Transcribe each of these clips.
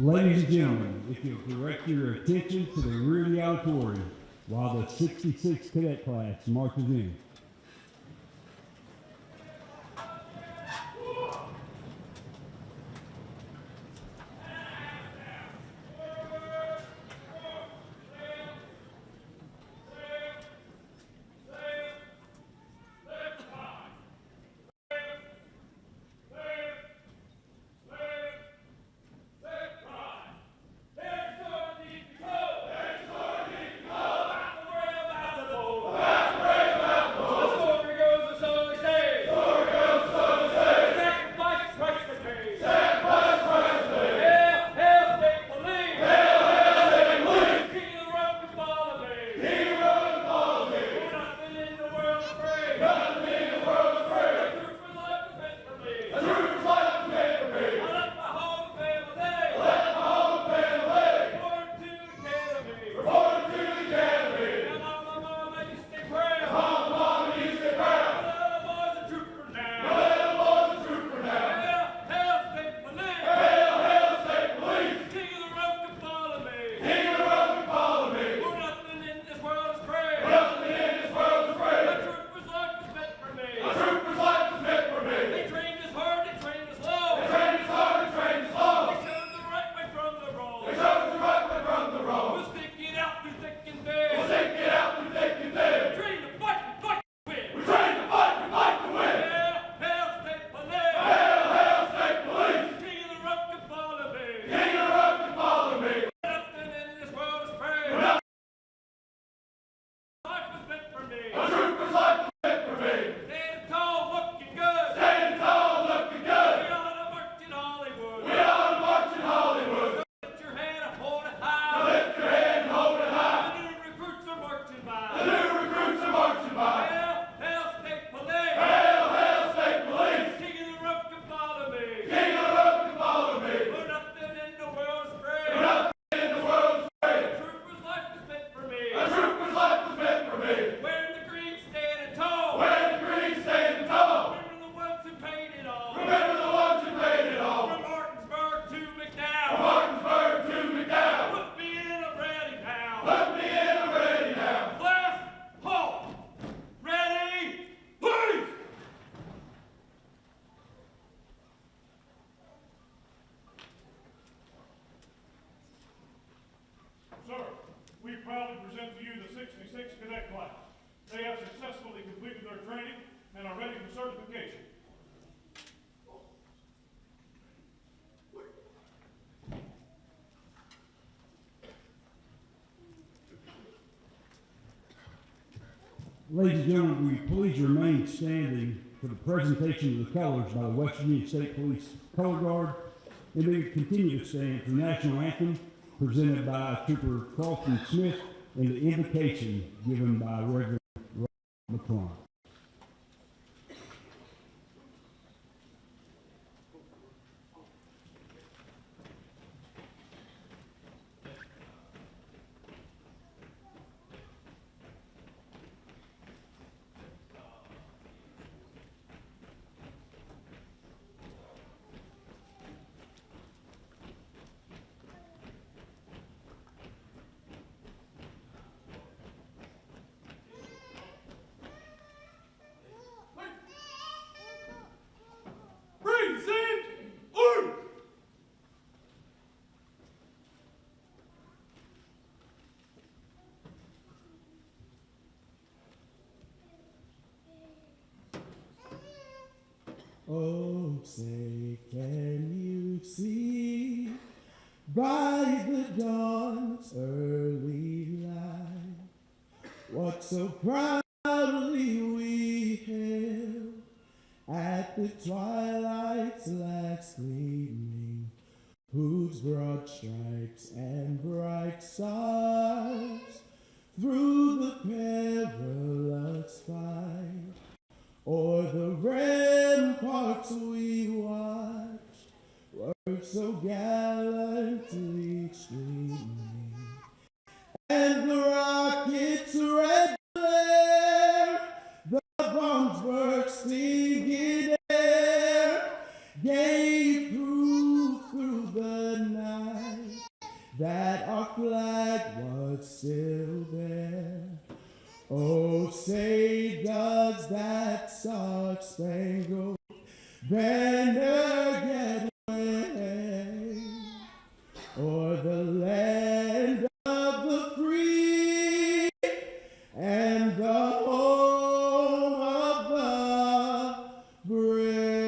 Ladies and gentlemen, if you'll direct your attention to the rear of the auditorium while the 66 Cadet Class marches in. We proudly present to you the 66 Cadet Class. They have successfully completed their training and are ready for certification. Ladies and gentlemen, will you please remain standing for the presentation of the colors by the West Virginia State Police Color Guard, and then continue to stand for the national anthem presented by Trooper Carlton Smith and the invocation given by Reverend McClung. Oh, say, can you see by the dawn's early light what so proudly we hailed at the twilight's last gleaming, whose broad stripes and bright stars through the perilous fight o'er the ramparts we watched were so gallantly streaming, and the rocket's red glare, the bombs bursting in air, gave proof through the night star-spangled banner get away, o'er the land of the free and the home of the brave.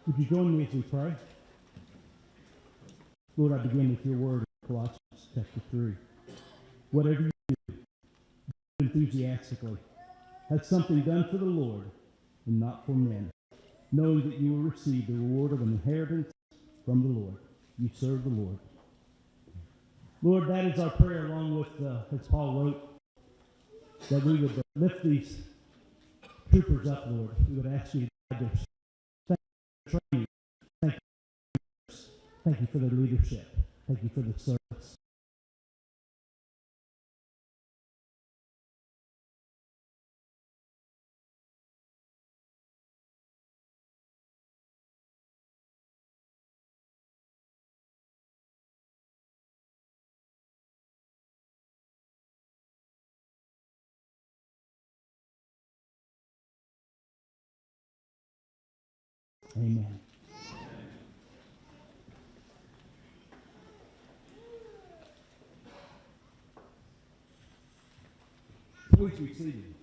Would you join me as we pray? Lord, I begin with your word in Colossians chapter 3. Whatever you do, enthusiastically, have something done for the Lord and not for men, knowing that you will receive the reward of an inheritance from the Lord. You serve the Lord. Lord, that is our prayer, along with, as Paul wrote, that we would lift these troopers up, Lord. We would ask you to guide their training. Thank you for their leadership. Thank you for the service. Amen. Please be seated.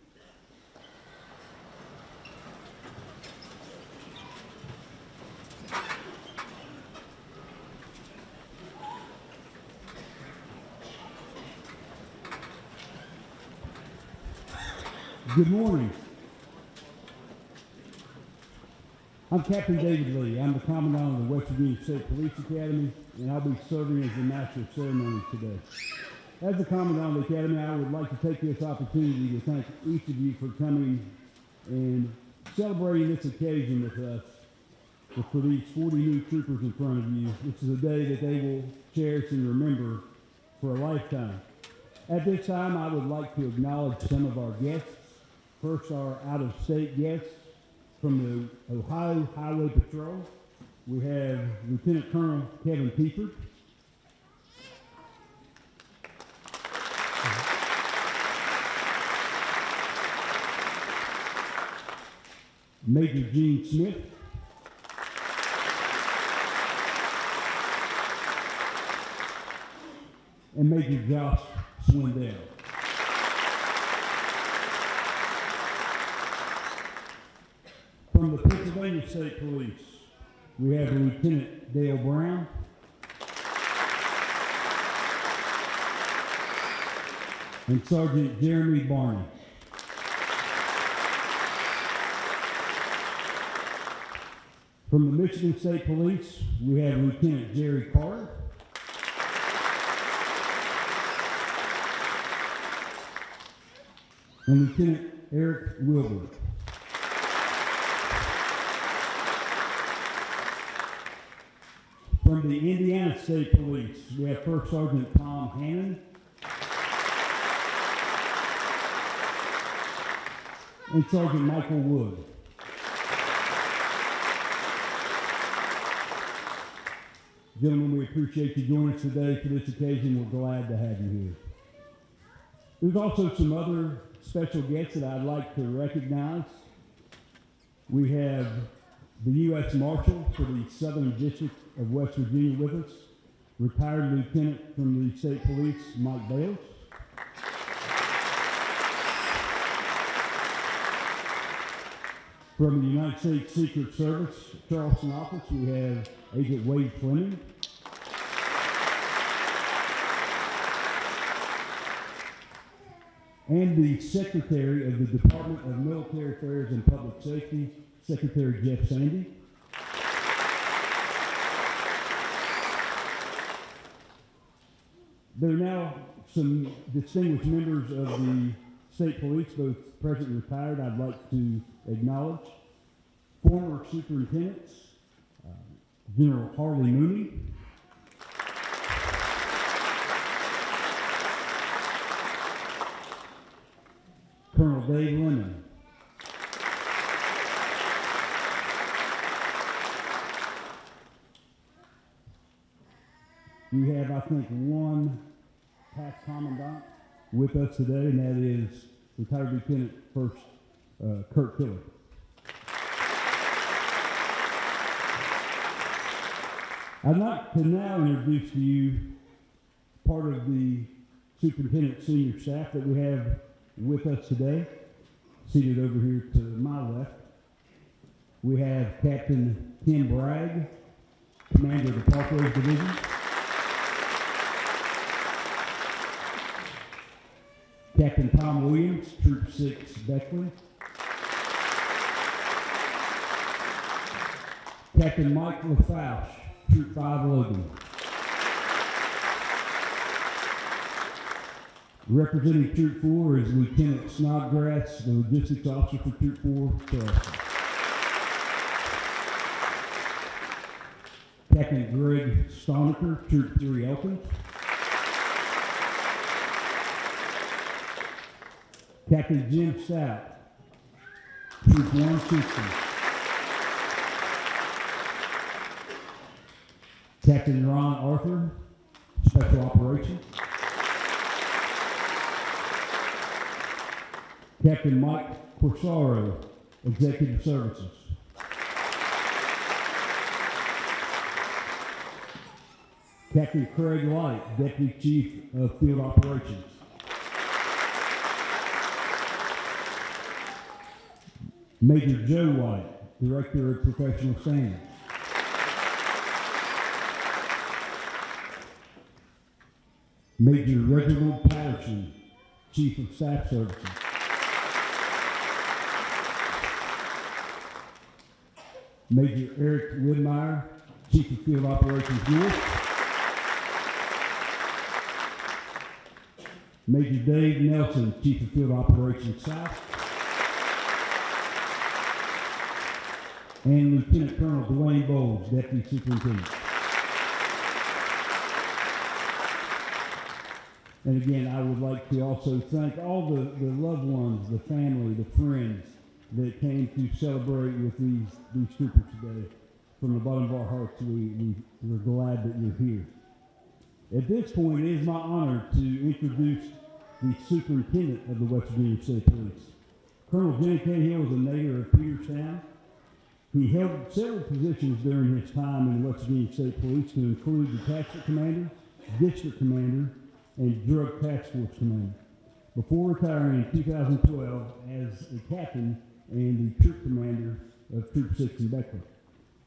Good morning. I'm Captain David Lee. I'm the Commandant of the West Virginia State Police Academy, and I'll be serving as the Master of Ceremonies today. As the Commandant of the Academy, I would like to take this opportunity to thank each of you for coming and celebrating this occasion with us, for these 40 new troopers in front of you. This is a day that they will cherish and remember for a lifetime. At this time, I would like to acknowledge some of our guests. First, our out-of-state guests from the Ohio Highway Patrol. We have Lieutenant Colonel Kevin Peepert. Major Gene Smith. And Major Josh Swindell. From the Pennsylvania State Police, we have Lieutenant Dale Brown. And Sergeant Jeremy Barney. From the Michigan State Police, we have Lieutenant Jerry Carter. And Lieutenant Eric Wilbur. From the Indiana State Police, we have First Sergeant Tom Hannon and Sergeant Michael Wood. Gentlemen, we appreciate you joining us today for this occasion. We're glad to have you here. There's also some other special guests that I'd like to recognize. We have the U.S. Marshal for the Southern District of West Virginia with us, retired Lieutenant from the State Police, Mike Bales. From the United States Secret Service, Charleston office, we have Agent Wade Fleming. And the Secretary of the Department of Military Affairs and Public Safety, Secretary Jeff Sandy. There are now some distinguished members of the State Police, both present and retired, I'd like to acknowledge. Former Superintendents, General Harley Mooney, Colonel Dave Lemon, we have, I think, one past commandant with us today, and that is retired Lieutenant First Kurt Tiller. I'd like to now introduce to you part of the superintendent senior staff that we have with us today. Seated over here to my left, we have Captain Ken Bragg, Commander of the Parkways Division. Captain Tom Williams, Troop 6, Beckley. Captain Mike LaFauche, Troop 5, Logan. Representing Troop 4 is Lieutenant Snodgrass, the Logistics Officer for Troop 4, Charleston. Captain Greg Stoniker, Troop 3, Elton. Captain Jim Stout, Troop 160. Captain Ron Arthur, Special Operations. Captain Mike Corsaro, Executive Services. Captain Craig Light, Deputy Chief of Field Operations. Major Joe White, Director of Professional Standards. Major Reginald Patterson, Chief of Staff Services. Major Eric Widmeyer, Chief of Field Operations North. Major Dave Nelson, Chief of Field Operations South. And Lieutenant Colonel Dwayne Bowles, Deputy Superintendent. And again, I would like to also thank all the loved ones, the family, the friends that came to celebrate with these troopers today. From the bottom of our hearts, we're glad that you're here. At this point, it is my honor to introduce the Superintendent of the West Virginia State Police. Colonel Jenny Cahill is a native of Peterstown. He held several positions during his time in the West Virginia State Police, to include Detachment Commander, District Commander, and Drug Task Force Commander, before retiring in 2012 as a captain and the troop commander of Troop 6 in Beckley.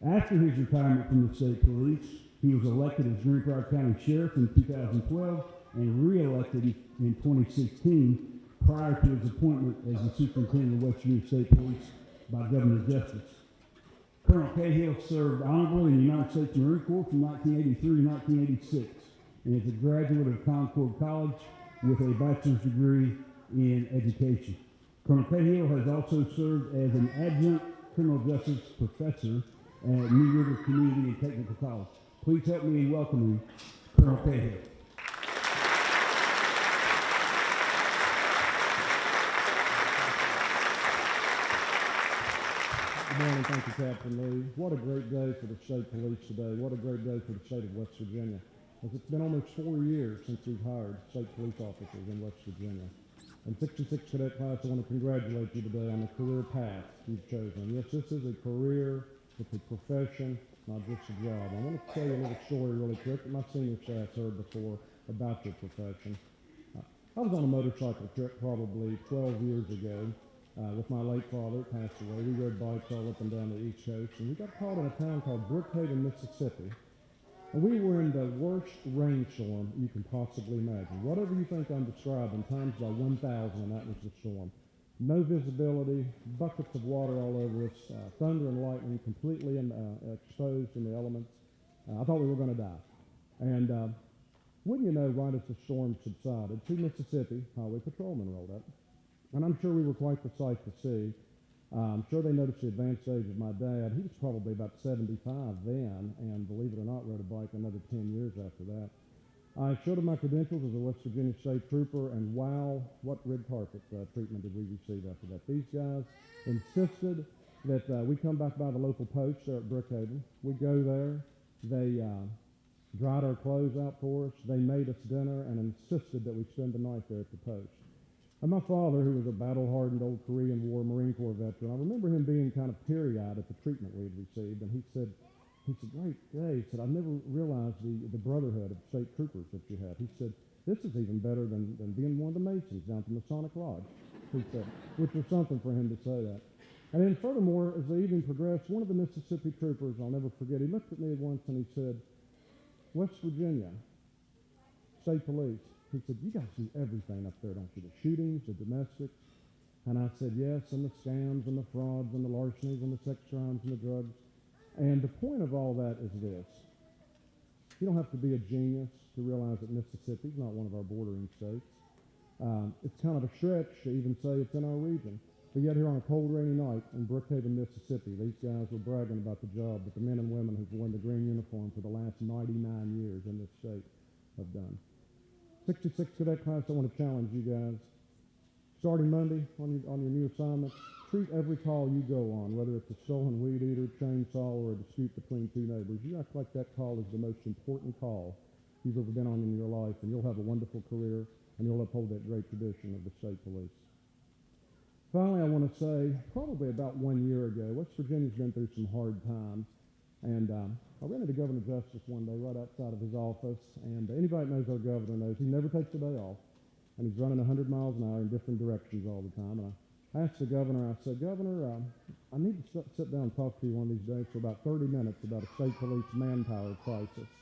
After his retirement from the State Police, he was elected as Green Prairie County Sheriff in 2012 and re-elected in 2016 prior to his appointment as the Superintendent of West Virginia State Police by Governor Justice. Colonel Cahill served honorably in the United States Marine Corps from 1983 to 1986 and is a graduate of Concord College with a bachelor's degree in education. Colonel Cahill has also served as an adjunct criminal justice professor at New River Community and Technical College. Please help me in welcoming Colonel Cahill. Good morning. Thank you, Captain Lee. What a great day for the state police today. What a great day for the state of West Virginia. As it's been almost 4 years since we've hired state police officers in West Virginia. And 66 Cadet Class, I want to congratulate you today on the career path you've chosen. Yes, this is a career, it's a profession, not just a job. I want to tell you a little story really quick that my senior staff's heard before about your profession. I was on a motorcycle trip probably 12 years ago with my late father, passed away. We rode bikes all up and down the East Coast, and we got caught in a town called Brookhaven, Mississippi. And we were in the worst rainstorm you can possibly imagine. Whatever you think I'm describing, times by 1,000, and that was the storm. No visibility, buckets of water all over us, thunder and lightning, completely exposed in the elements. I thought we were going to die. And wouldn't you know, right as the storm subsided, 2 Mississippi highway patrolmen rolled up. And I'm sure we were quite the sight to see. I'm sure they noticed the advanced age of my dad. He was probably about 75 then, and believe it or not, rode a bike another 10 years after that. I showed him my credentials as a West Virginia State Trooper, and wow, what red carpet treatment did we receive after that. These guys insisted that we come back by the local post there at Brookhaven. We go there. They dried our clothes out for us. They made us dinner and insisted that we spend the night there at the post. And my father, who was a battle-hardened old Korean War Marine Corps veteran, I remember him being kind of teary-eyed at the treatment we had received, and he said, great day. He said, I never realized the brotherhood of state troopers that you have. He said, this is even better than being one of the Masons down from the Masonic Lodge, he said, which was something for him to say that. And then furthermore, as the evening progressed, one of the Mississippi troopers, I'll never forget, he looked at me once and he said, West Virginia, State Police. He said, you guys do everything up there, don't you? The shootings, the domestics. And I said, yes, and the scams and the frauds and the larcenies and the sex crimes and the drugs. And the point of all that is this. You don't have to be a genius to realize that Mississippi is not one of our bordering states. It's kind of a stretch to even say it's in our region. But yet here on a cold, rainy night in Brookhaven, Mississippi, these guys were bragging about the job that the men and women who've worn the green uniform for the last 99 years in this state have done. 66 Cadet Class, I want to challenge you guys. Starting Monday on your new assignment, treat every call you go on, whether it's a stolen weed eater, chainsaw, or a dispute between 2 neighbors. You act like that call is the most important call you've ever been on in your life, and you'll have a wonderful career, and you'll uphold that great tradition of the state police. Finally, I want to say, probably about 1 year ago, West Virginia's been through some hard times, and I ran into Governor Justice one day right outside of his office, and anybody that knows our governor knows he never takes a day off, and he's running 100 miles an hour in different directions all the time. And I asked the governor, I said, Governor, I need to sit down and talk to you one of these days for about 30 minutes about a state police manpower crisis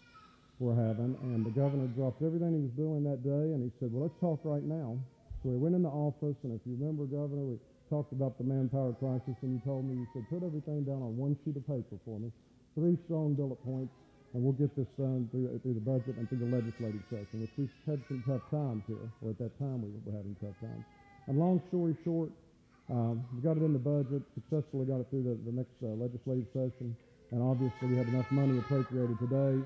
we're having. And the governor dropped everything he was doing that day, and he said, well, let's talk right now. So we went in the office, and if you remember, Governor, we talked about the manpower crisis, and you told me, you said, put everything down on one sheet of paper for me, 3 strong bullet points, and we'll get this done through the budget and through the legislative session, which we've had some tough times here, or at that time we were having tough times. And long story short, we got it in the budget, successfully got it through the next legislative session, and obviously we have enough money appropriated today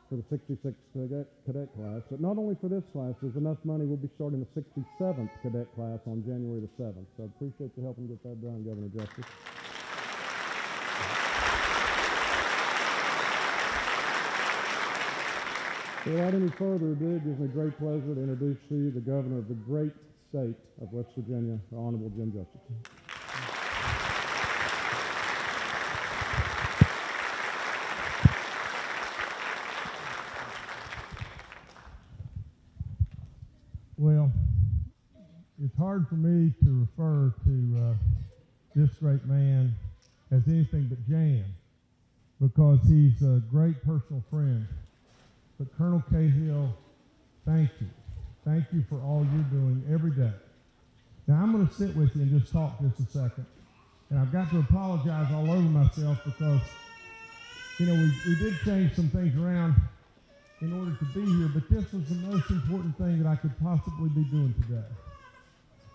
for the 66th Cadet Class. But not only for this class, there's enough money, we'll be starting the 67th Cadet Class on January the 7th. So I appreciate you helping get that done, Governor Justice. So without any further ado, it gives me great pleasure to introduce to you the governor of the great state of West Virginia, the Honorable Jim Justice. Well, it's hard for me to refer to this great man as anything but Jan, because he's a great personal friend. But Colonel Cahill, thank you. Thank you for all you're doing every day. Now, I'm going to sit with you and just talk just a second. And I've got to apologize all over myself because, you know, we did change some things around in order to be here, but this was the most important thing that I could possibly be doing today.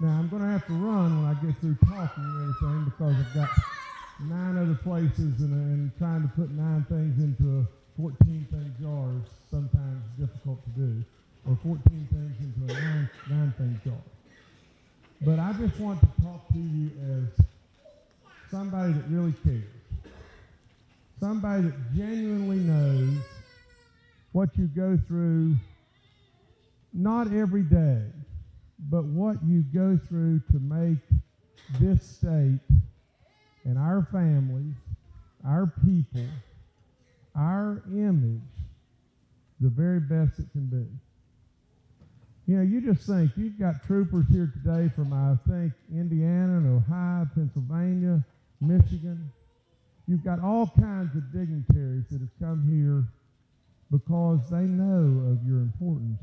Now, I'm going to have to run when I get through talking and everything because I've got 9 other places and trying to put 9 things into a 14-thing jar is sometimes difficult to do, or 14 things into a 9-thing jar. But I just want to talk to you as somebody that really cares, somebody that genuinely knows what you go through, not every day, but what you go through to make this state and our families, our people, our image the very best it can be. You know, you just think, you've got troopers here today from, I think, Indiana and Ohio, Pennsylvania, Michigan. You've got all kinds of dignitaries that have come here because they know of your importance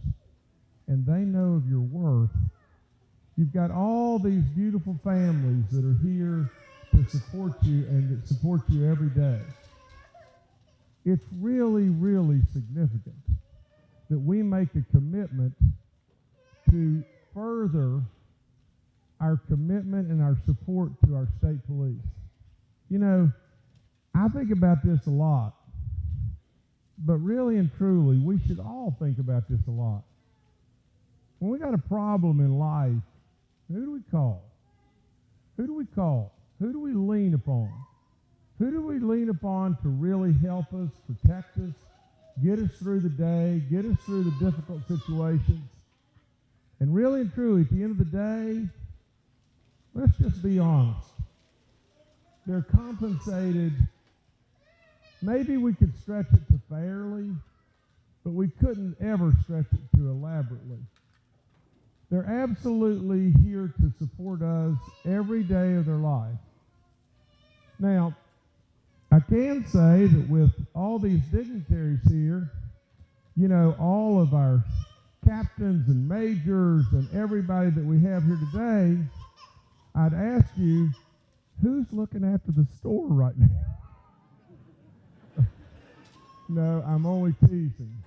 and they know of your worth. You've got all these beautiful families that are here to support you and that support you every day. It's really, really significant that we make a commitment to further our commitment and our support to our state police. You know, I think about this a lot, but really and truly, we should all think about this a lot. When we got a problem in life, who do we call? Who do we call? Who do we lean upon? Who do we lean upon to really help us, protect us, get us through the day, get us through the difficult situations? And really and truly, at the end of the day, let's just be honest. They're compensated. Maybe we could stretch it to fairly, but we couldn't ever stretch it to elaborately. They're absolutely here to support us every day of their life. Now, I can say that with all these dignitaries here, you know, all of our captains and majors and everybody that we have here today, I'd ask you, who's looking after the store right now? No, I'm only teasing.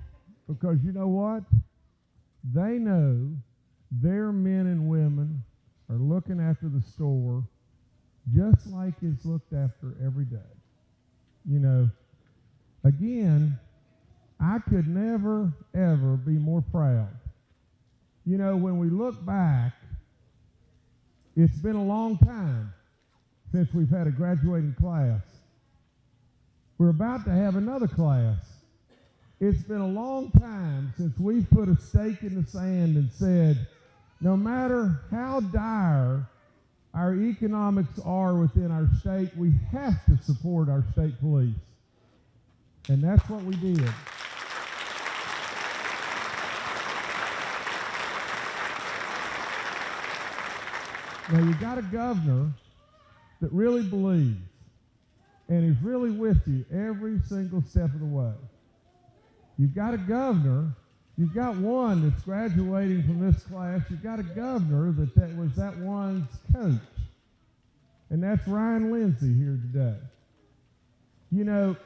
Because you know what? They know their men and women are looking after the store just like it's looked after every day. You know, again, I could never, ever be more proud. You know, when we look back, it's been a long time since we've had a graduating class. We're about to have another class. It's been a long time since we've put a stake in the sand and said, no matter how dire our economics are within our state, we have to support our state police. And that's what we did. Now, you got a governor that really believes and is really with you every single step of the way. You've got a governor, you've got one that's graduating from this class, you've got a governor that was that one's coach. And that's Ryan Lindsay here today. You know,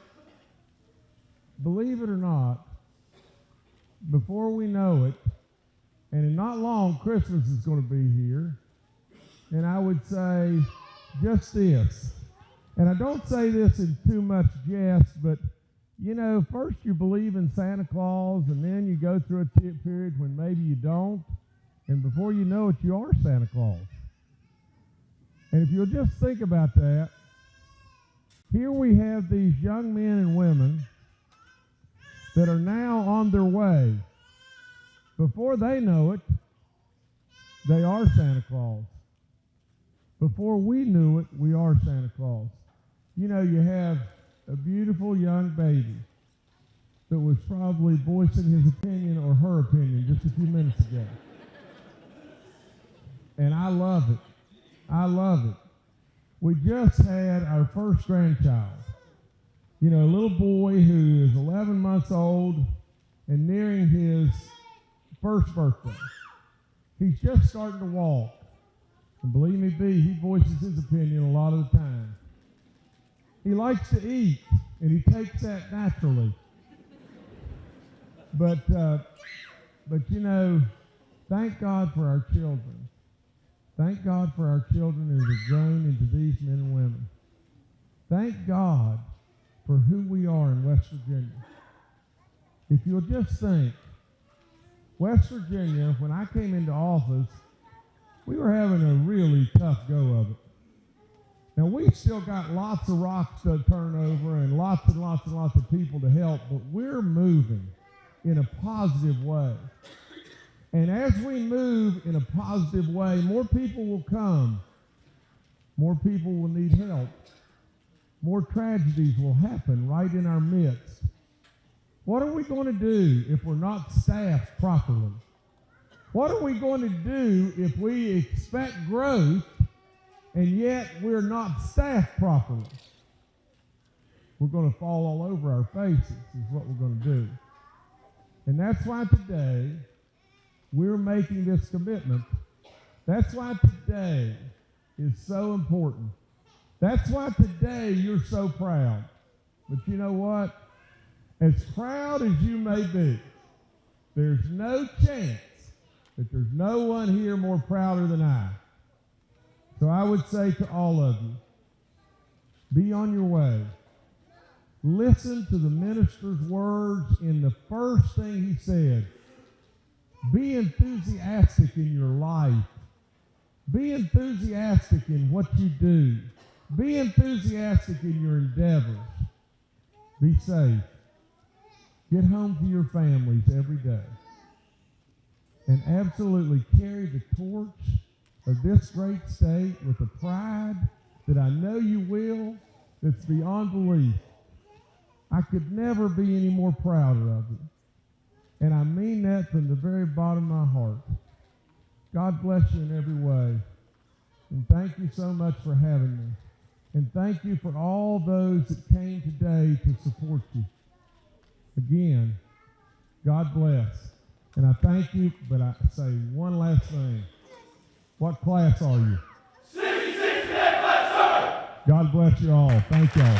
believe it or not, before we know it, and in not long, Christmas is going to be here, and I would say just this, and I don't say this in too much jest, but you know, first you believe in Santa Claus, and then you go through a period when maybe you don't, and before you know it, you are Santa Claus. And if you'll just think about that, here we have these young men and women that are now on their way. Before they know it, they are Santa Claus. Before we knew it, we are Santa Claus. You know, you have a beautiful young baby that was probably voicing his opinion or her opinion just a few minutes ago. And I love it. I love it. We just had our first grandchild. You know, a little boy who is 11 months old and nearing his first birthday. He's just starting to walk. And believe me, he voices his opinion a lot of the time. He likes to eat, and he takes that naturally. But you know, thank God for our children. Thank God for our children who have grown into these men and women. Thank God for who we are in West Virginia. If you'll just think, West Virginia, when I came into office, we were having a really tough go of it. Now, we've still got lots of rocks to turn over and lots and lots and lots of people to help, but we're moving in a positive way. And as we move in a positive way, more people will come. More people will need help. More tragedies will happen right in our midst. What are we going to do if we're not staffed properly? What are we going to do if we expect growth and yet we're not staffed properly? We're going to fall all over our faces is what we're going to do. And that's why today we're making this commitment. That's why today is so important. That's why today you're so proud. But you know what? As proud as you may be, there's no chance that there's no one here more prouder than I. So I would say to all of you, be on your way. Listen to the minister's words in the first thing he said. Be enthusiastic in your life. Be enthusiastic in what you do. Be enthusiastic in your endeavors. Be safe. Get home to your families every day. And absolutely carry the torch of this great state with a pride that I know you will, that's beyond belief. I could never be any more prouder of you. And I mean that from the very bottom of my heart. God bless you in every way. And thank you so much for having me. And thank you for all those that came today to support you. Again, God bless. And I thank you, but I say one last thing. What class are you? 66 Cadet Class, sir! God bless you all. Thank you all.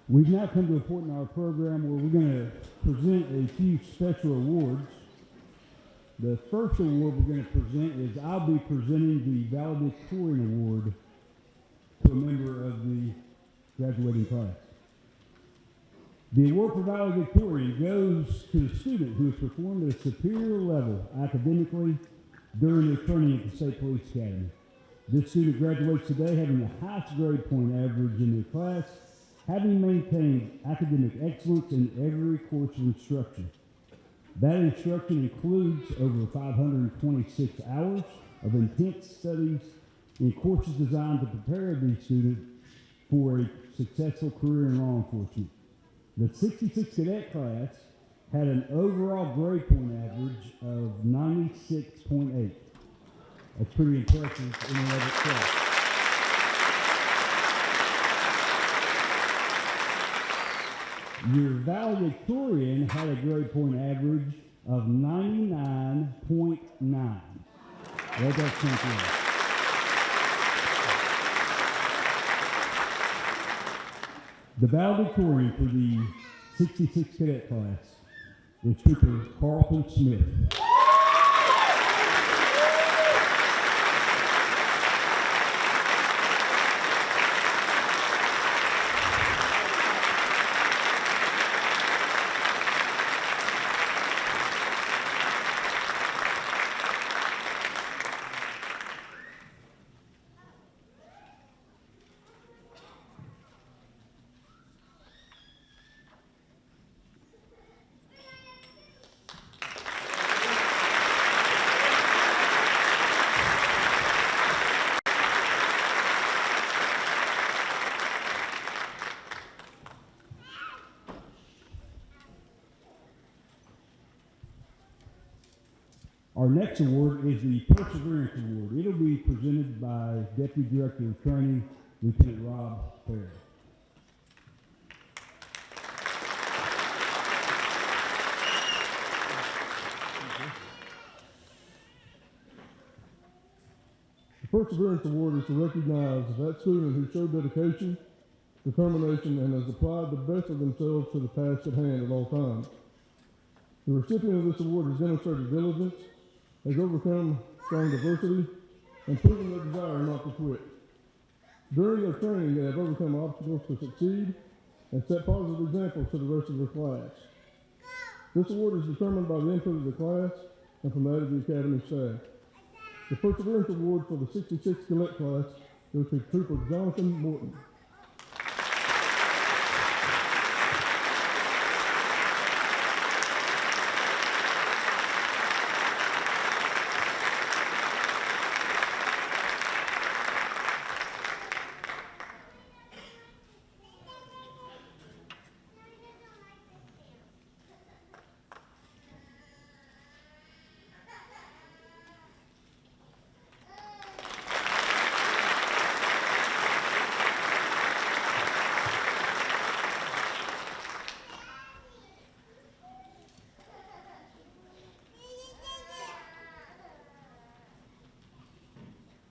We've now come to a point in our program where we're going to present a few special awards. The first award we're going to present is I'll be presenting the valedictorian award to a member of the graduating class. The award for valedictorian goes to the student who has performed at a superior level academically during their training at the State Police Academy. This student graduates today having the highest grade point average in their class, having maintained academic excellence in every course of instruction. That instruction includes over 526 hours of intense studies in courses designed to prepare the student for a successful career in law enforcement. The 66 Cadet Class had an overall grade point average of 96.8. That's pretty impressive in and of itself. Your valedictorian had a grade point average of 99.9. Let that sink in. The valedictorian for the 66 Cadet Class is Trooper Carlton Smith. Our next award is the Perseverance Award. It'll be presented by Deputy Director of Training, Lieutenant Rob Perry. The Perseverance Award is to recognize that student who showed dedication, determination, and has applied the best of themselves to the task at hand at all times. The recipient of this award has demonstrated diligence, has overcome strong adversity, and proven their desire not to quit. During their training, they have overcome obstacles to succeed and set positive examples to the rest of their class. This award is determined by the input of the class and from that of the Academy staff. The Perseverance Award for the 66 Cadet Class goes to Trooper Jonathan Morton.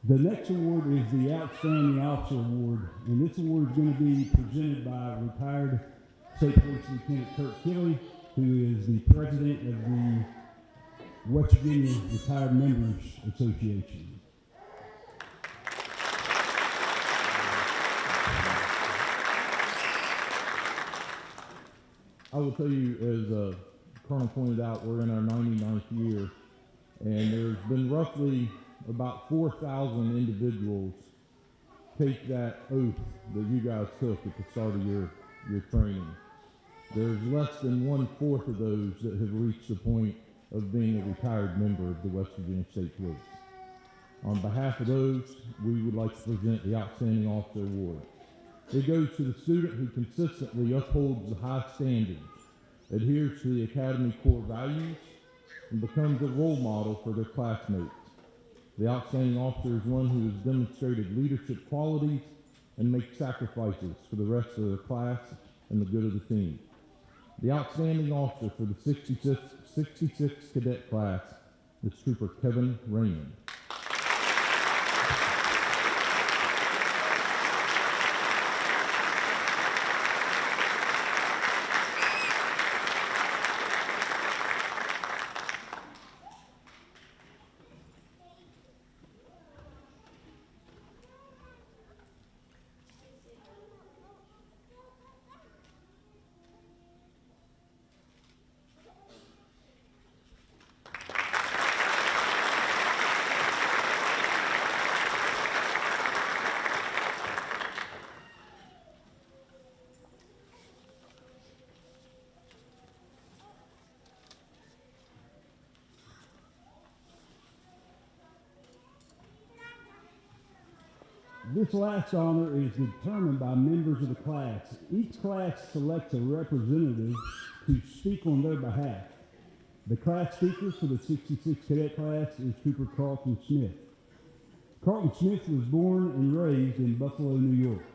The next award is the Outstanding Officer Award, and this award is going to be presented by retired State Police Lieutenant Kurt Kelly, who is the president of the West Virginia Retired Members Association. I will tell you, as Colonel pointed out, we're in our 99th year, and there's been roughly about 4,000 individuals take that oath that you guys took at the start of your training. There's less than 1/4 of those that have reached the point of being a retired member of the West Virginia State Police. On behalf of those, we would like to present the Outstanding Officer Award. It goes to the student who consistently upholds the high standards, adheres to the Academy core values, and becomes a role model for their classmates. The outstanding officer is one who has demonstrated leadership qualities and makes sacrifices for the rest of their class and the good of the team. The outstanding officer for the 66 Cadet Class is Trooper Kevin Raymond. This last honor is determined by members of the class. Each class selects a representative to speak on their behalf. The class speaker for the 66 Cadet Class is Trooper Carlton Smith. Carlton Smith was born and raised in Buffalo, New York.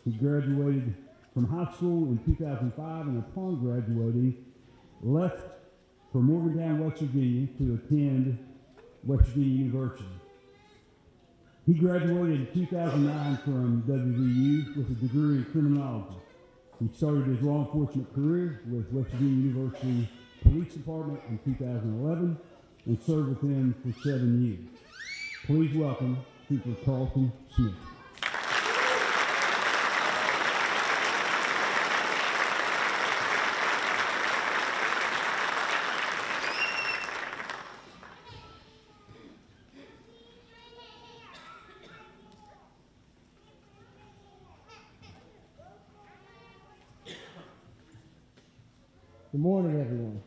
He graduated from high school in 2005 and upon graduating, left for Morgantown, West Virginia to attend West Virginia University. He graduated in 2009 from WVU with a degree in criminology. He started his law enforcement career with West Virginia University Police Department in 2011 and served with them for 7 years. Please welcome Trooper Carlton Smith. Good morning, everyone.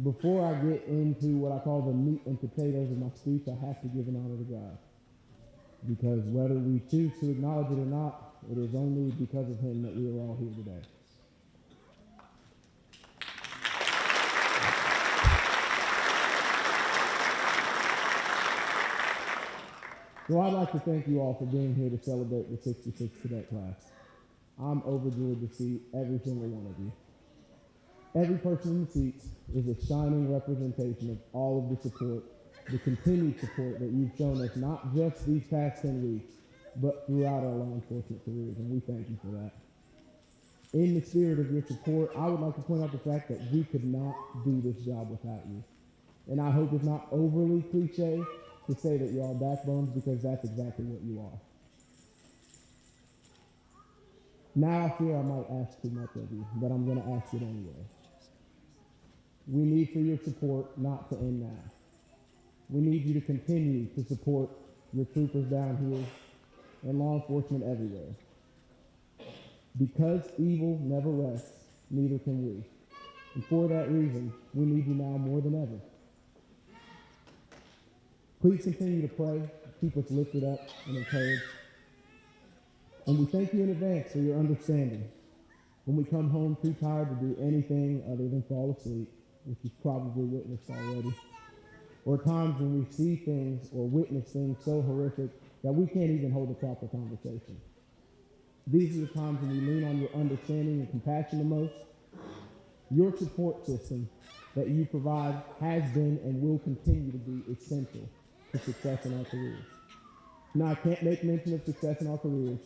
Before I get into what I call the meat and potatoes of my speech, I have to give an honor to God. Because whether we choose to acknowledge it or not, it is only because of him that we are all here today. So I'd like to thank you all for being here to celebrate the 66 Cadet Class. I'm overjoyed to see every single one of you. Every person in the seats is a shining representation of all of the support, the continued support that you've shown us, not just these past 10 weeks, but throughout our law enforcement careers, and we thank you for that. In the spirit of your support, I would like to point out the fact that we could not do this job without you. And I hope it's not overly cliche to say that you're our backbones, because that's exactly what you are. Now I fear I might ask too much of you, but I'm going to ask it anyway. We need for your support not to end now. We need you to continue to support your troopers down here and law enforcement everywhere. Because evil never rests, neither can we. And for that reason, we need you now more than ever. Please continue to pray, keep us lifted up and encouraged. And we thank you in advance for your understanding. When we come home too tired to do anything other than fall asleep, which you've probably witnessed already, or times when we see things or witness things so horrific that we can't even hold a proper conversation. These are the times when we lean on your understanding and compassion the most. Your support system that you provide has been and will continue to be essential to success in our careers. Now, I can't make mention of success in our careers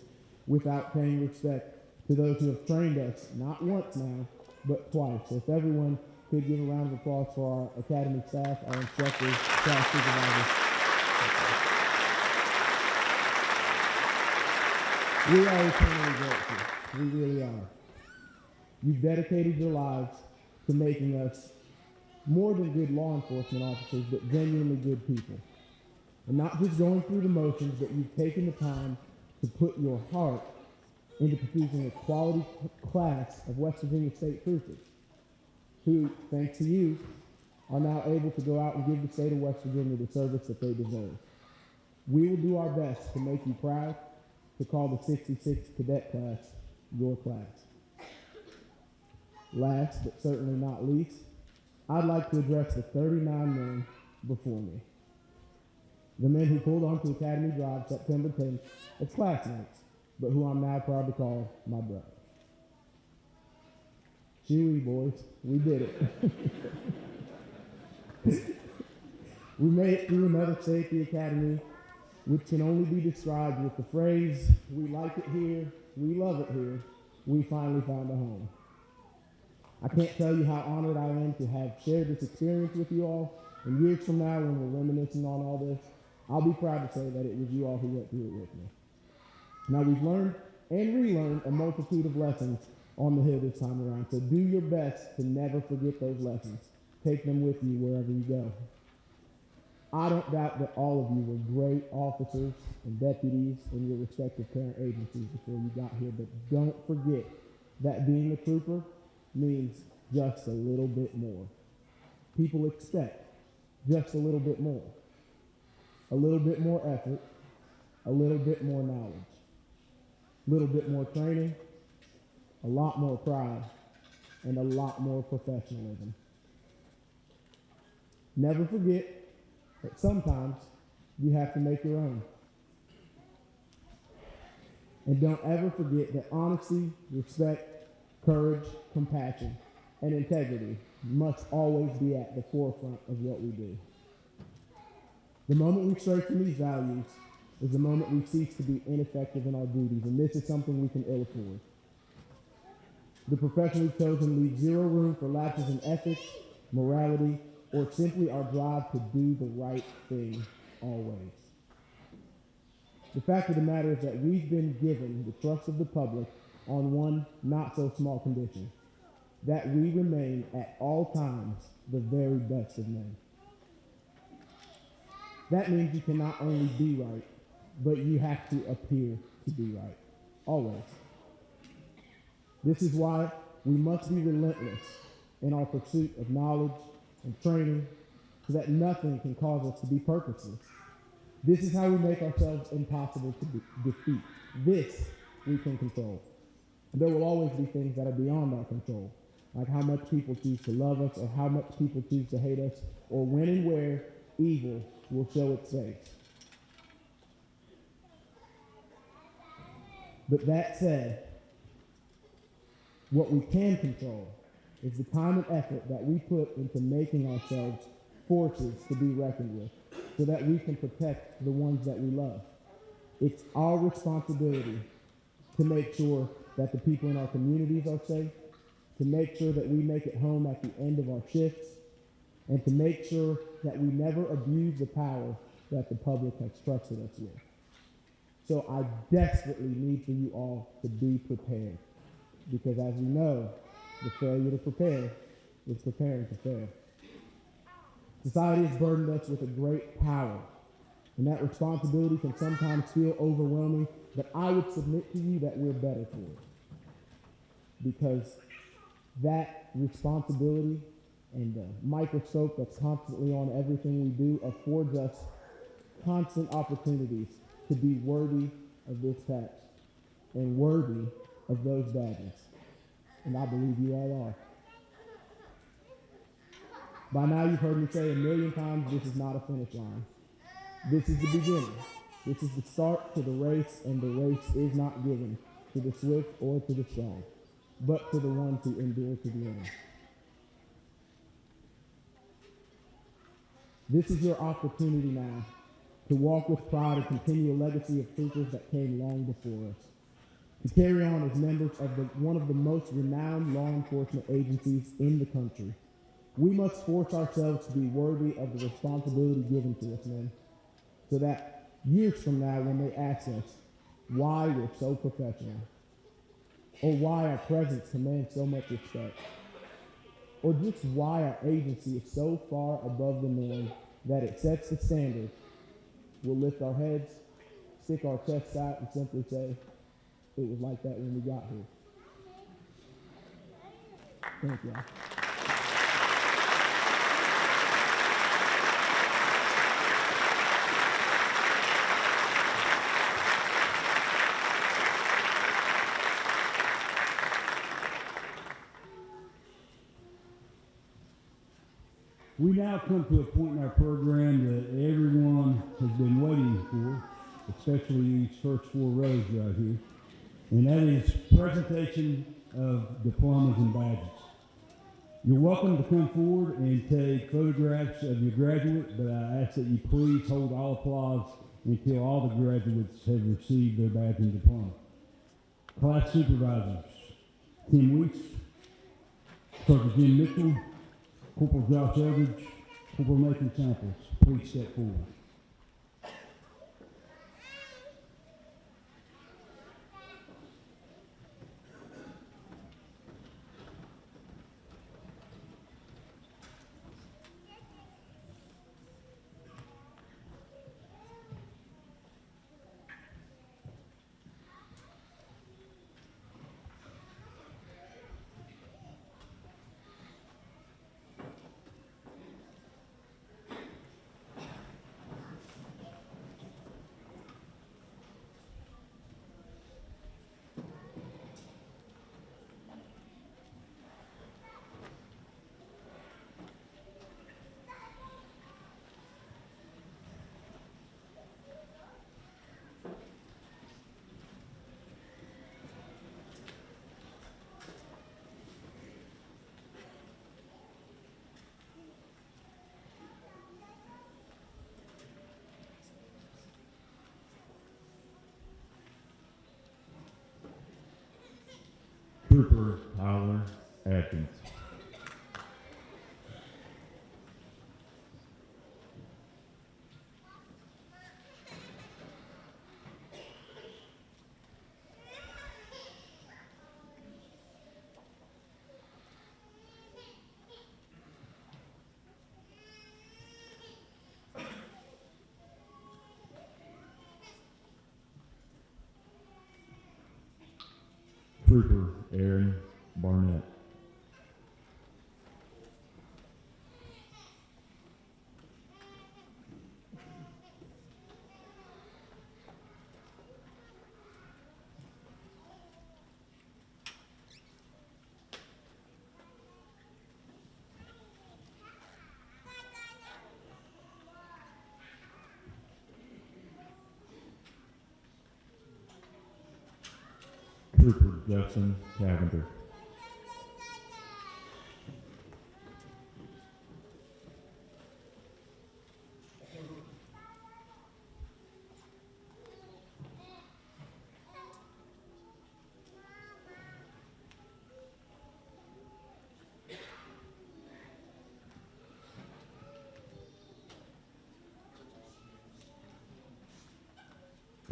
without paying respect to those who have trained us, not once now, but twice. So if everyone could give a round of applause for our academy staff, our instructors, class supervisors. We are eternally grateful. We really are. You've dedicated your lives to making us more than good law enforcement officers, but genuinely good people. And not just going through the motions, but you've taken the time to put your heart into producing a quality class of West Virginia State troopers who, thanks to you, are now able to go out and give the state of West Virginia the service that they deserve. We will do our best to make you proud, to call the 66 Cadet Class your class. Last, but certainly not least, I'd like to address the 39 men before me. The men who pulled onto Academy Drive September 10th as classmates, but who I'm now proud to call my brother. Chewy, boys, we did it. We made it through another safety academy, which can only be described with the phrase, we like it here, we love it here, we finally found a home. I can't tell you how honored I am to have shared this experience with you all, and years from now when we're reminiscing on all this, I'll be proud to say that it was you all who went through it with me. Now we've learned and relearned a multitude of lessons on the Hill this time around, so do your best to never forget those lessons. Take them with you wherever you go. I don't doubt that all of you were great officers and deputies in your respective parent agencies before you got here, but don't forget that being a trooper means just a little bit more. People expect just a little bit more. A little bit more effort, a little bit more knowledge, a little bit more training, a lot more pride, and a lot more professionalism. Never forget that sometimes you have to make your own. And don't ever forget that honesty, respect, courage, compassion, and integrity must always be at the forefront of what we do. The moment we stray from these values is the moment we cease to be ineffective in our duties, and this is something we can ill afford. The profession we've chosen leaves zero room for lapses in ethics, morality, or simply our drive to do the right thing always. The fact of the matter is that we've been given the trust of the public on one not so small condition, that we remain at all times the very best of men. That means you can not only be right, but you have to appear to be right, always. This is why we must be relentless in our pursuit of knowledge and training, so that nothing can cause us to be purposeless. This is how we make ourselves impossible to defeat. This we can control. And there will always be things that are beyond our control, like how much people choose to love us, or how much people choose to hate us, or when and where evil will show its face. But that said, what we can control is the time and effort that we put into making ourselves forces to be reckoned with so that we can protect the ones that we love. It's our responsibility to make sure that the people in our communities are safe, to make sure that we make it home at the end of our shifts, and to make sure that we never abuse the power that the public has trusted us with. So I desperately need for you all to be prepared, because as we know, the failure to prepare is preparing to fail. Society has burdened us with a great power, and that responsibility can sometimes feel overwhelming, but I would submit to you that we're better for it. Because that responsibility and the microscope that's constantly on everything we do affords us constant opportunities to be worthy of this patch and worthy of those badges. And I believe you all are. By now you've heard me say a million times, this is not a finish line. This is the beginning. This is the start to the race, and the race is not given to the swift or to the strong, but to the ones who endure to the end. This is your opportunity now to walk with pride and continue a legacy of troopers that came long before us, to carry on as members of one of the most renowned law enforcement agencies in the country. We must force ourselves to be worthy of the responsibility given to us, men, so that years from now when they ask us why we're so professional, or why our presence commands so much respect, or just why our agency is so far above the norm that it sets the standard, we'll lift our heads, stick our chests out, and simply say, it was like that when we got here. Thank you. We now come to a point in our program that everyone has been waiting for, especially these first 4 rows right here, and that is presentation of diplomas and badges. You're welcome to come forward and take photographs of your graduate, but I ask that you please hold all applause until all the graduates have received their badge and diploma. Class supervisors, Tim Weeks, Sergeant Jim Mitchell, Corporal Josh Eldridge, Corporal Nathan Samples, please step forward. Trooper Tyler Atkins. Trooper Aaron Barnett. Justin Cavender.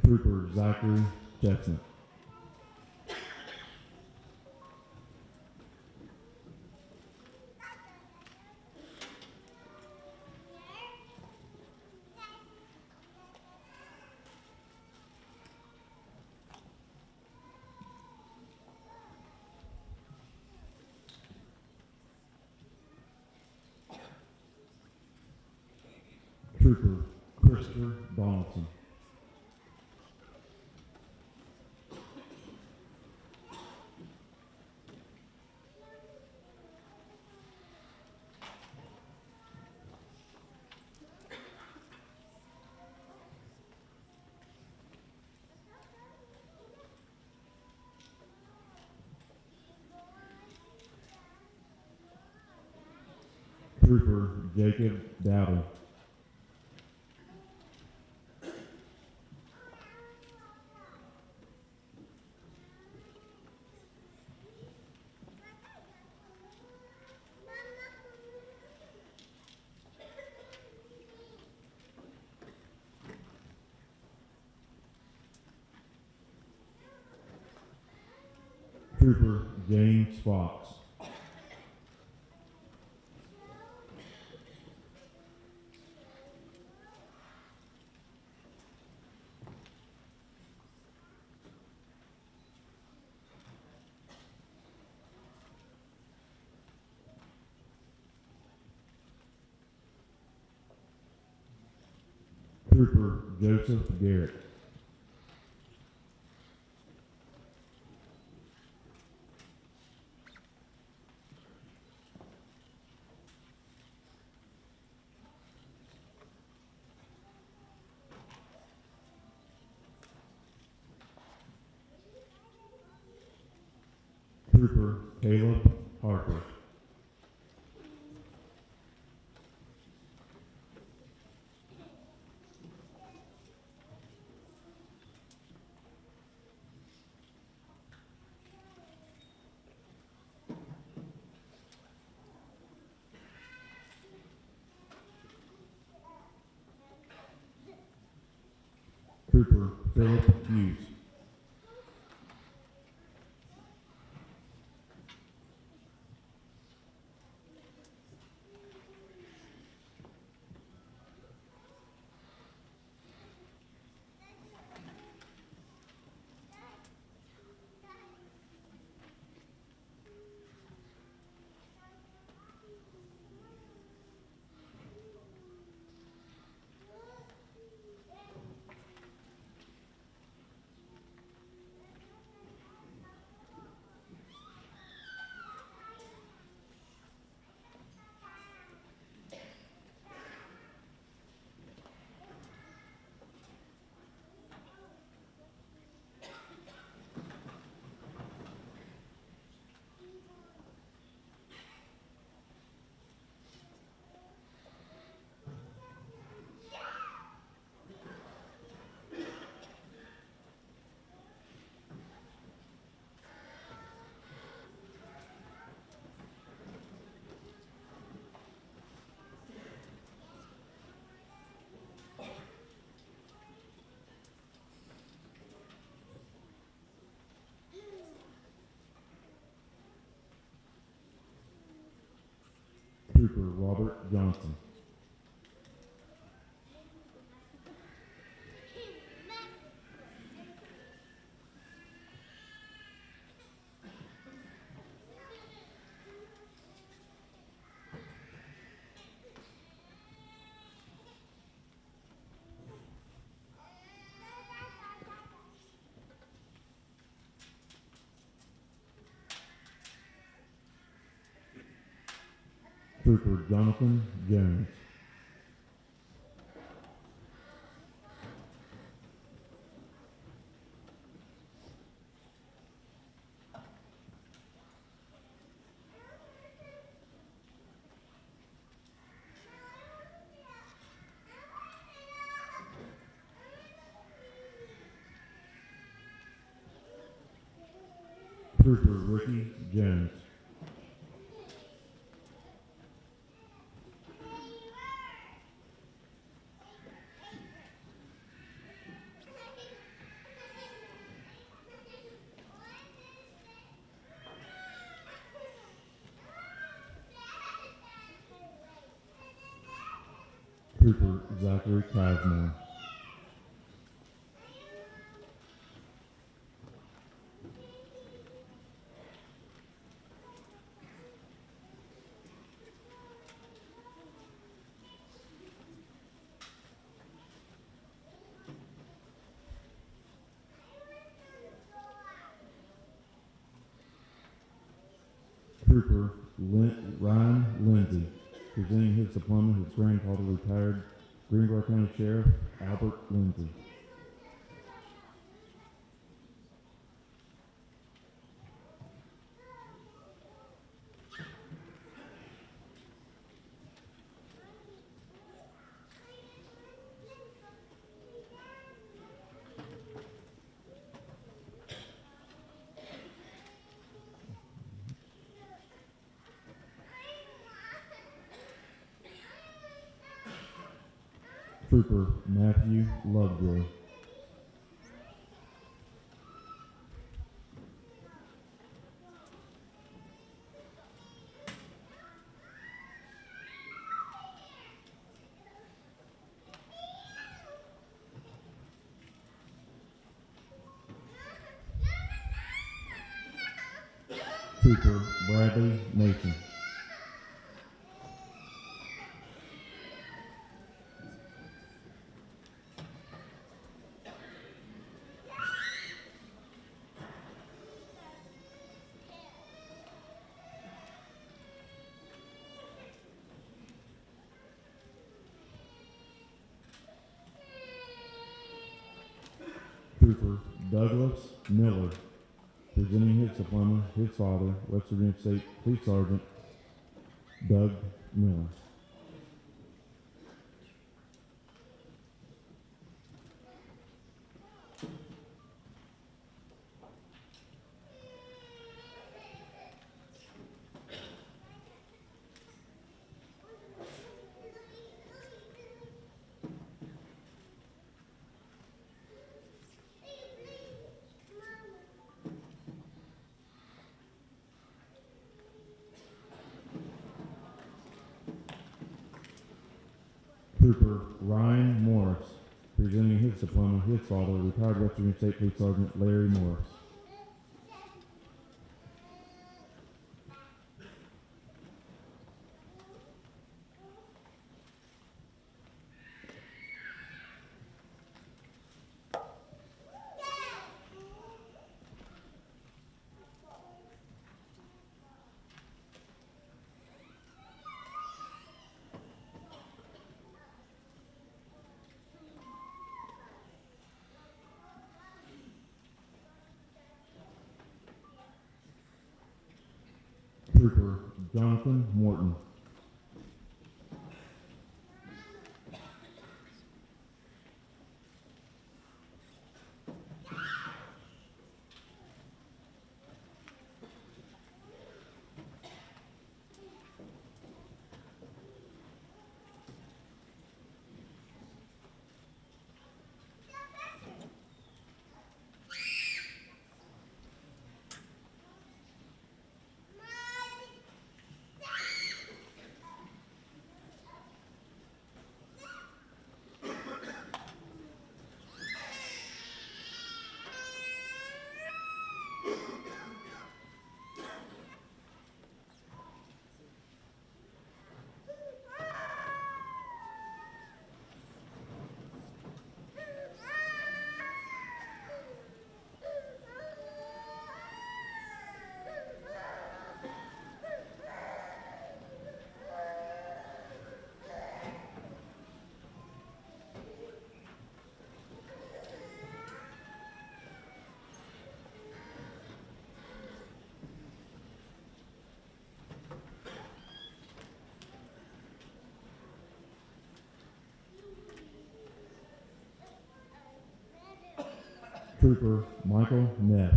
Trooper Zachary Chestnut. Trooper Christopher Donaldson. Trooper Jacob Dowdy. Trooper James Fox. Trooper Joseph Garrett. Trooper Caleb Harper. Trooper Philip Hughes. Trooper Robert Johnson. Trooper Jonathan Jones. Trooper Ricky Jones. Trooper Zachary Cosmore. Trooper Ryan Lindsay, presenting his diploma, his grandfather, retired Greenbrier County Sheriff Albert Lindsay. Trooper Matthew Lovejoy. Trooper Bradley Mason. Trooper Douglas Miller, presenting his diploma, his father, West Virginia State Police Sergeant Doug Miller. Trooper Ryan Morris, presenting his diploma, his father, retired West Virginia State Police Sergeant Larry Morris. Trooper Jonathan Morton. Trooper Michael Neff.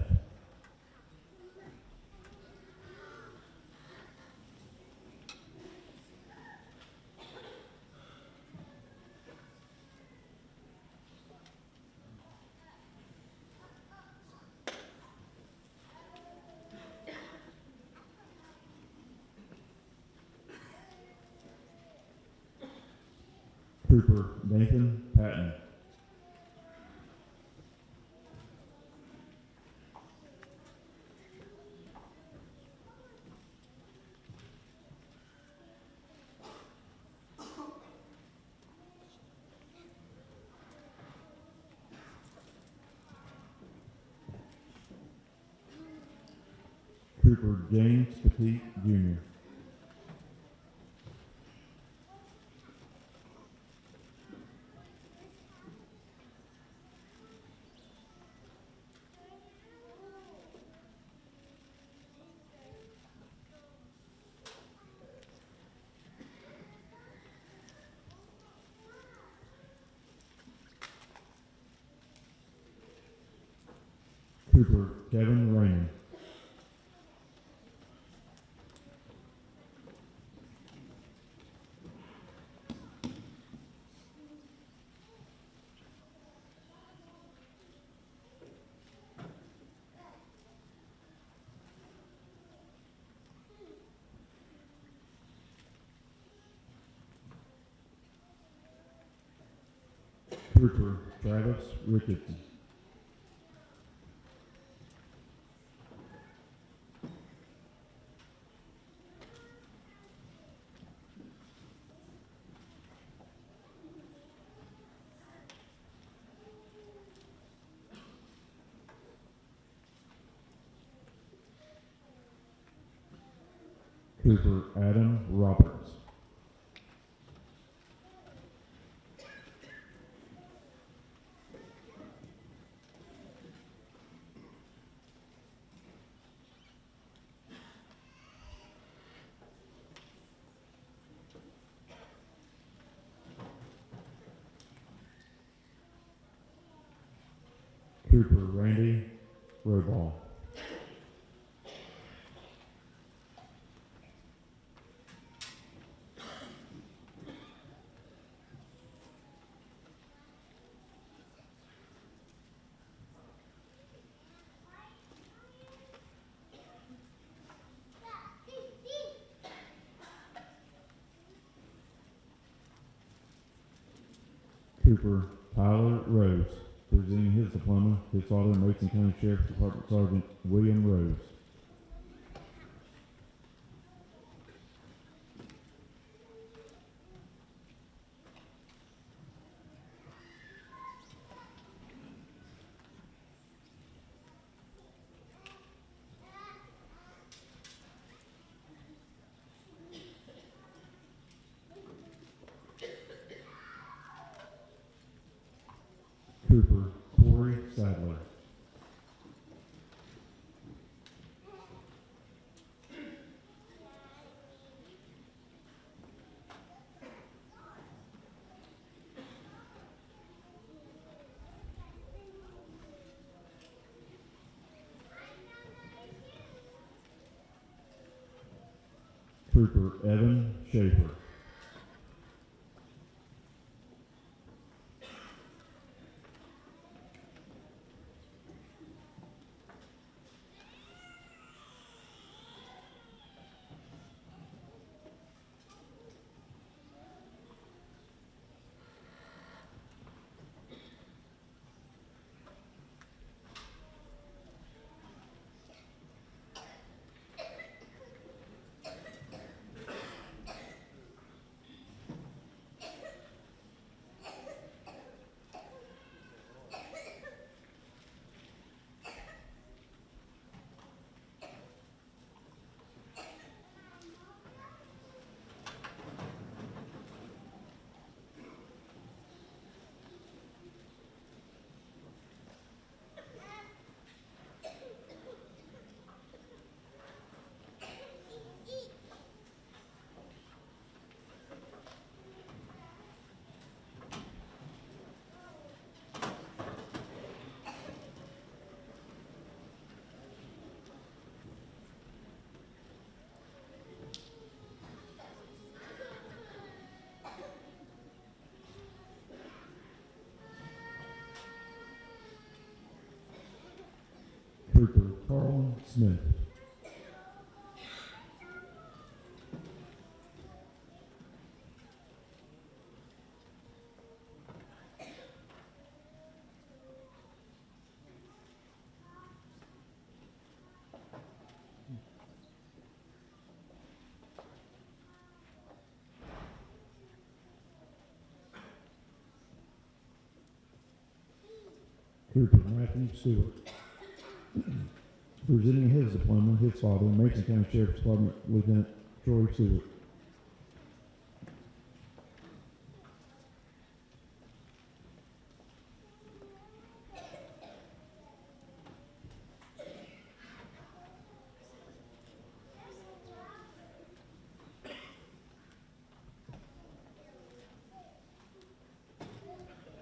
Trooper Nathan Patton. Trooper James Petit Jr. Trooper Kevin Raymond. Trooper Travis Ricketson. Trooper Adam Roberts. Trooper Randy Roball. Trooper Tyler Rose, presenting his diploma, his father, Mason County Sheriff's Department Sergeant William Rose. Trooper Corey Sadler. Trooper Evan Schaefer. Trooper Carl Smith. Trooper Matthew Stewart. Presenting his diploma, his father, Mason County Sheriff's Department Lieutenant Troy Stewart.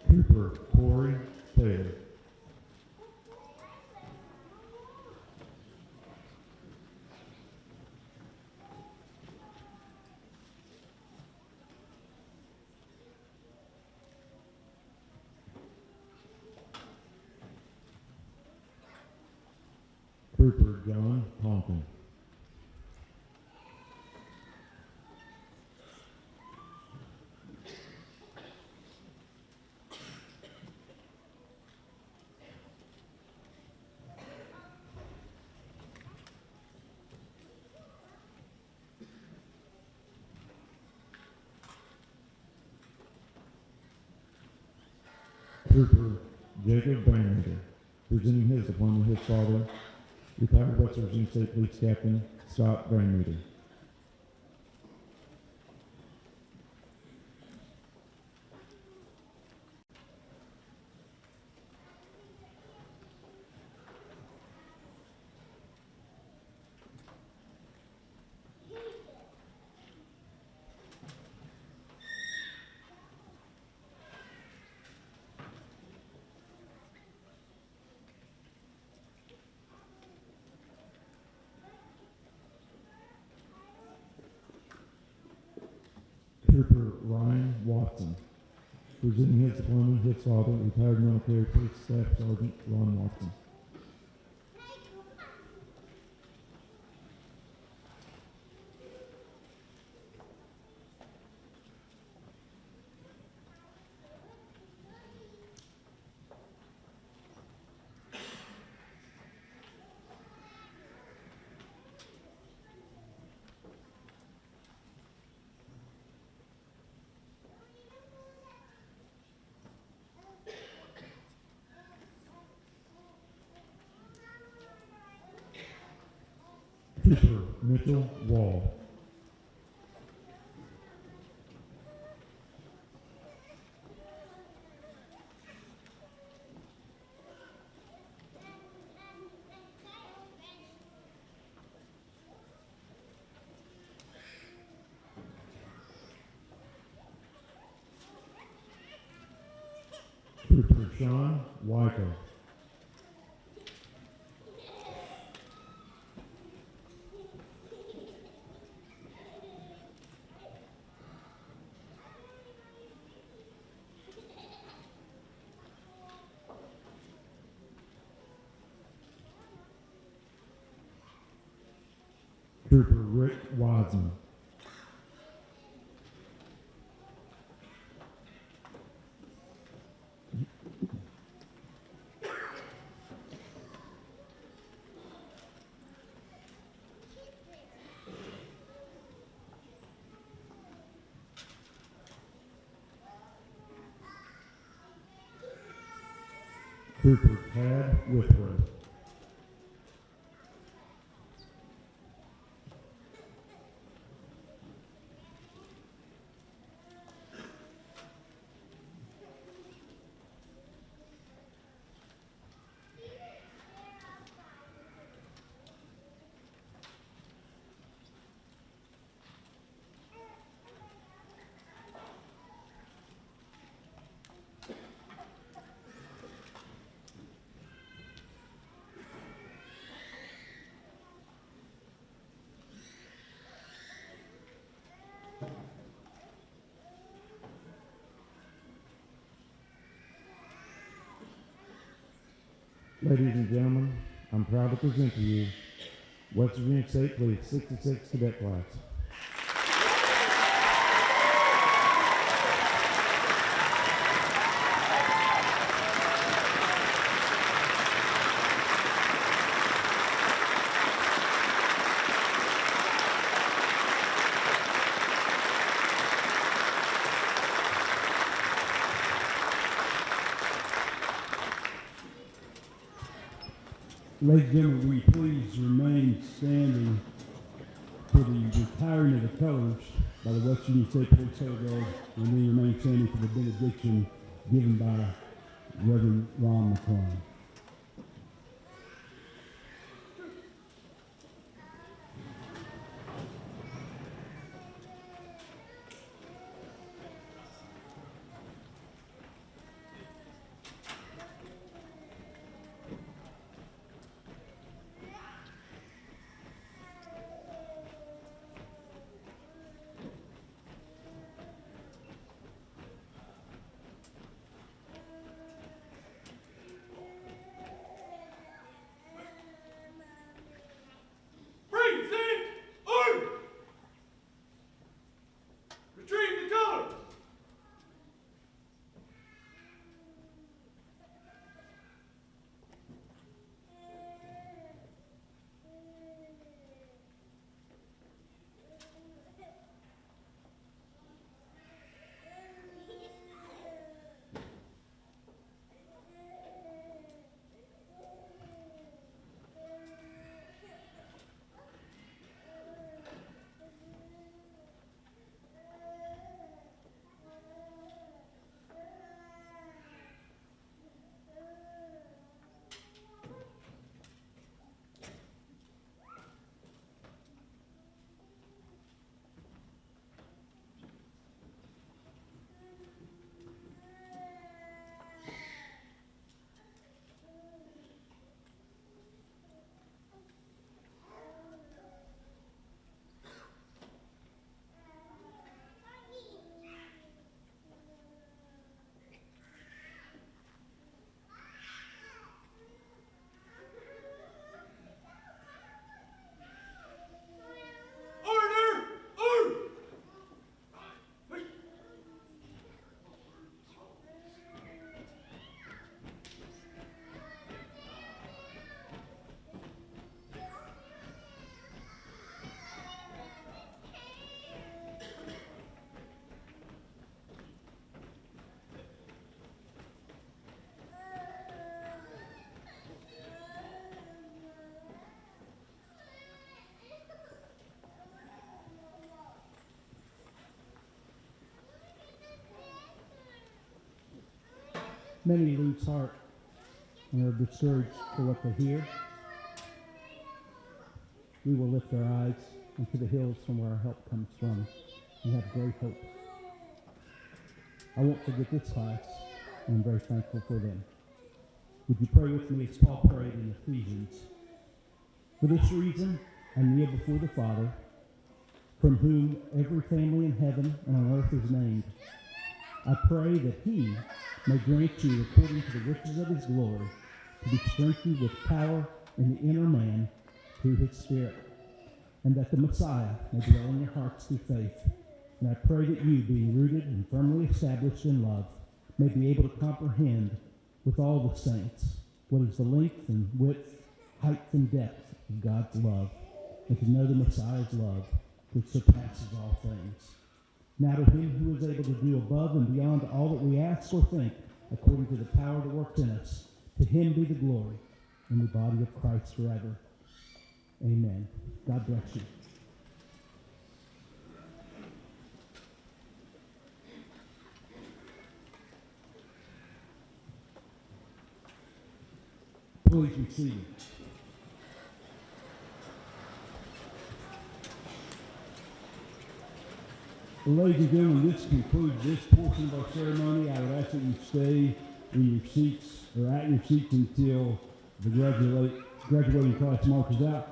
Trooper Corey Taylor. Trooper John Tonkin. Trooper Jacob Banner, presenting his diploma, his father, retired West Virginia State Police Captain Scott Brandmeter. Trooper Ryan Watson, presenting his diploma, his father, retired military police staff sergeant Ron Watson. Trooper Mitchell Wall. Trooper Sean Wyko. Trooper Rick Wiseman. Trooper Tad Whitworth. Ladies and gentlemen, I'm proud to present to you West Virginia State Police 66 Cadet Class. Ladies and gentlemen, will you please remain standing for the retiring of the colors by the West Virginia State Police Color Guard, and then remain standing for the benediction given by Reverend Ron McClung. Many lose heart and are discouraged for what they hear. We will lift our eyes unto the hills from where our help comes from. We have great hope. I won't forget this class, and I'm very thankful for them. Would you pray with me as Paul prayed in Ephesians? For this reason, I kneel before the Father, from whom every family in heaven and on earth is named. I pray that he may grant you, according to the riches of his glory, to be strengthened with power in the inner man through his Spirit, and that the Messiah may dwell in your hearts through faith. And I pray that you, being rooted and firmly established in love, may be able to comprehend with all the saints what is the length and width, height and depth of God's love, and to know the Messiah's love, which surpasses all things. Now to him who is able to do above and beyond all that we ask or think, according to the power that works in us, to him be the glory in the body of Christ forever. Amen. God bless you. Please be seated. Ladies and gentlemen, this concludes this portion of our ceremony. I would ask that you stay in your seats or at your seats until the graduating class marches out.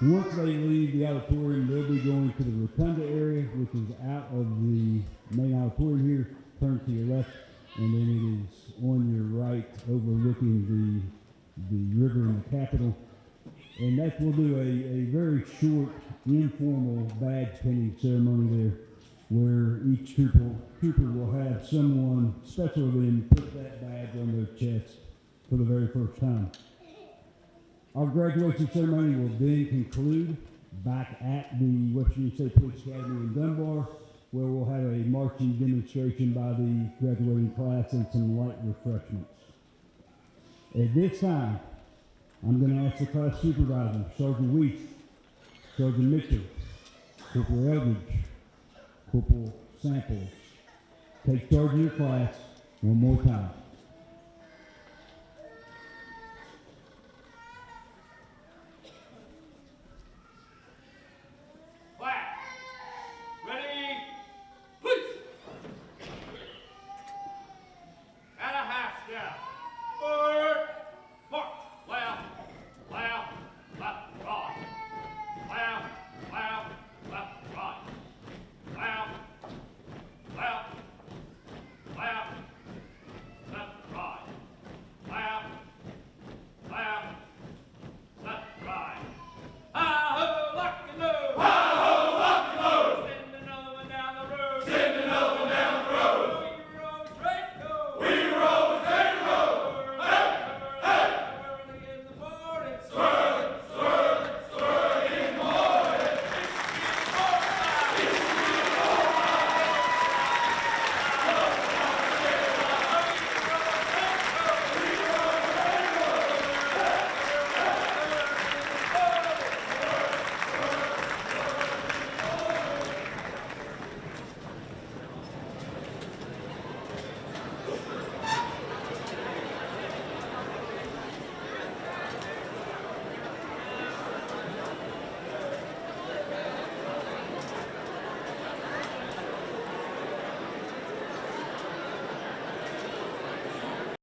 Once they leave the auditorium, they'll be going to the rotunda area, which is out of the main auditorium here. Turn to your left, and then it is on your right, overlooking the river and the Capitol. And that will do a very short, informal badge pinning ceremony there, where each trooper will have someone special to them put that badge on their chest for the very first time. Our graduation ceremony will then conclude back at the West Virginia State Police Academy in Dunbar, where we'll have a marching demonstration by the graduating class and some light refreshments. At this time, I'm going to ask the class supervisor, Sergeant Weiss, Sergeant Mitchell, Corporal Eldridge, Corporal Samples, take charge of your class one more time.